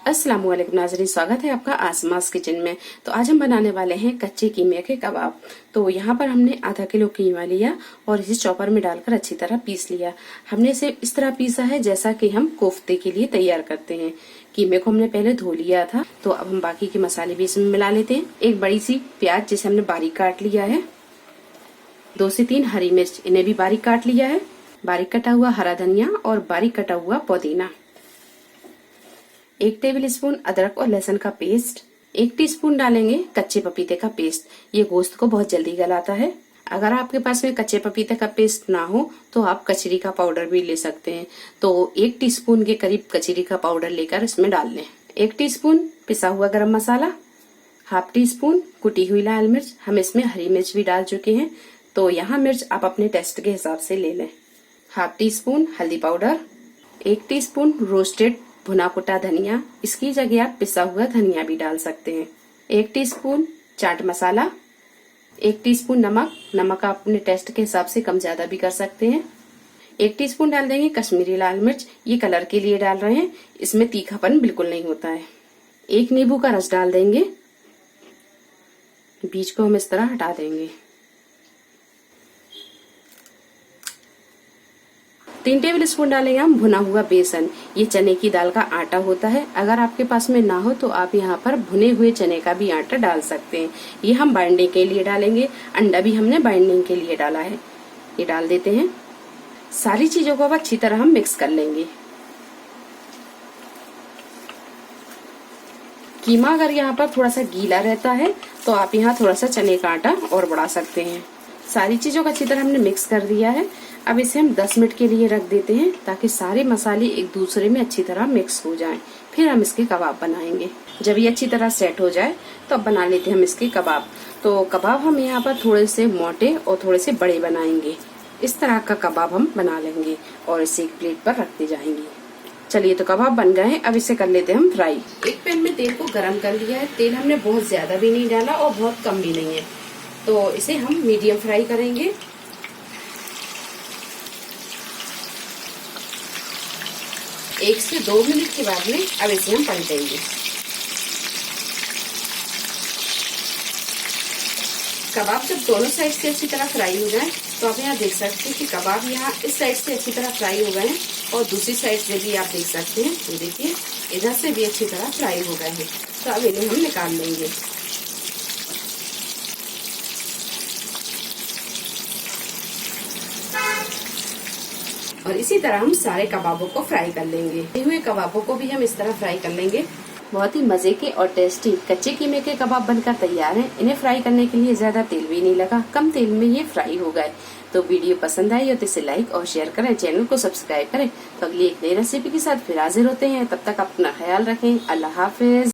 अस्सलाम वालेकुम नाज़रीन, स्वागत है आपका आसमास किचन में। तो आज हम बनाने वाले हैं कच्चे कीमे के कबाब। तो यहाँ पर हमने आधा किलो कीमा लिया और इसे चॉपर में डालकर अच्छी तरह पीस लिया। हमने इसे इस तरह पीसा है जैसा कि हम कोफ्ते के लिए तैयार करते हैं। कीमे को हमने पहले धो लिया था। तो अब हम बाकी के मसाले भी इसमें मिला लेते हैं। एक बड़ी सी प्याज जिसे हमने बारीक काट लिया है, 2 से 3 हरी मिर्च, इन्हें भी बारीक काट लिया है, बारीक कटा हुआ हरा धनिया और बारीक कटा हुआ पुदीना, 1 टेबल स्पून अदरक और लहसुन का पेस्ट, 1 टीस्पून डालेंगे कच्चे पपीते का पेस्ट। ये गोश्त को बहुत जल्दी गलाता है। अगर आपके पास में कच्चे पपीते का पेस्ट ना हो तो आप कचरी का पाउडर भी ले सकते हैं। तो 1 टीस्पून के करीब कचरी का पाउडर लेकर इसमें डाल लें। 1 टीस्पून पिसा हुआ गरम मसाला, 1/2 टीस्पून कुटी हुई लाल मिर्च, हम इसमें हरी मिर्च भी डाल चुके हैं तो यहाँ मिर्च आप अपने टेस्ट के हिसाब से ले लें। 1/2 टीस्पून हल्दी पाउडर, 1 टीस्पून रोस्टेड भुना कुटा धनिया, इसकी जगह आप पिसा हुआ धनिया भी डाल सकते हैं। 1 टीस्पून चाट मसाला, 1 टीस्पून नमक, नमक आप अपने टेस्ट के हिसाब से कम ज्यादा भी कर सकते हैं। 1 टीस्पून डाल देंगे कश्मीरी लाल मिर्च, ये कलर के लिए डाल रहे हैं, इसमें तीखापन बिल्कुल नहीं होता है। 1 नींबू का रस डाल देंगे, बीज को हम इस तरह हटा देंगे। 3 टेबल स्पून डालेंगे हम भुना हुआ बेसन, ये चने की दाल का आटा होता है। अगर आपके पास में ना हो तो आप यहाँ पर भुने हुए चने का भी आटा डाल सकते हैं। ये हम बाइंडिंग के लिए डालेंगे। अंडा भी हमने बाइंडिंग के लिए डाला है, ये डाल देते हैं। सारी चीजों को अब अच्छी तरह हम मिक्स कर लेंगे। कीमा अगर यहाँ पर थोड़ा सा गीला रहता है तो आप यहाँ थोड़ा सा चने का आटा और बढ़ा सकते हैं। सारी चीजों को अच्छी तरह हमने मिक्स कर दिया है। अब इसे हम 10 मिनट के लिए रख देते हैं ताकि सारे मसाले एक दूसरे में अच्छी तरह मिक्स हो जाएं। फिर हम इसके कबाब बनाएंगे। जब ये अच्छी तरह सेट हो जाए तो अब बना लेते हैं हम इसके कबाब। तो कबाब हम यहाँ पर थोड़े से मोटे और थोड़े से बड़े बनाएंगे। इस तरह का कबाब हम बना लेंगे और इसे एक प्लेट पर रखते जाएंगे। चलिए, तो कबाब बन गए हैं। अब इसे कर लेते हैं हम फ्राई। एक पैन में तेल को गर्म कर लिया है। तेल हमने बहुत ज्यादा भी नहीं डाला और बहुत कम भी नहीं है, तो इसे हम मीडियम फ्राई करेंगे। एक से 2 मिनट के बाद में अब इसे हम पलटेंगे। कबाब जब दोनों साइड से अच्छी तरह फ्राई हो जाए तो आप यहाँ देख सकते हैं कि कबाब यहाँ इस साइड से अच्छी तरह फ्राई हो गए हैं और दूसरी साइड से भी आप देख सकते हैं, ये देखिए इधर से भी अच्छी तरह फ्राई हो गए हैं। तो अब इन्हें हम निकाल लेंगे। और इसी तरह हम सारे कबाबों को फ्राई कर लेंगे। भुने हुए कबाबों को भी हम इस तरह फ्राई कर लेंगे। बहुत ही मजे के और टेस्टी कच्चे कीमे के कबाब बनकर तैयार हैं। इन्हें फ्राई करने के लिए ज्यादा तेल भी नहीं लगा, कम तेल में ये फ्राई हो गए। तो वीडियो पसंद आई हो तो इसे लाइक और शेयर करें, चैनल को सब्सक्राइब करें। तो अगली एक नई रेसिपी के साथ फिर हाजिर होते हैं। तब तक अपना ख्याल रखें। अल्लाह हाफिज।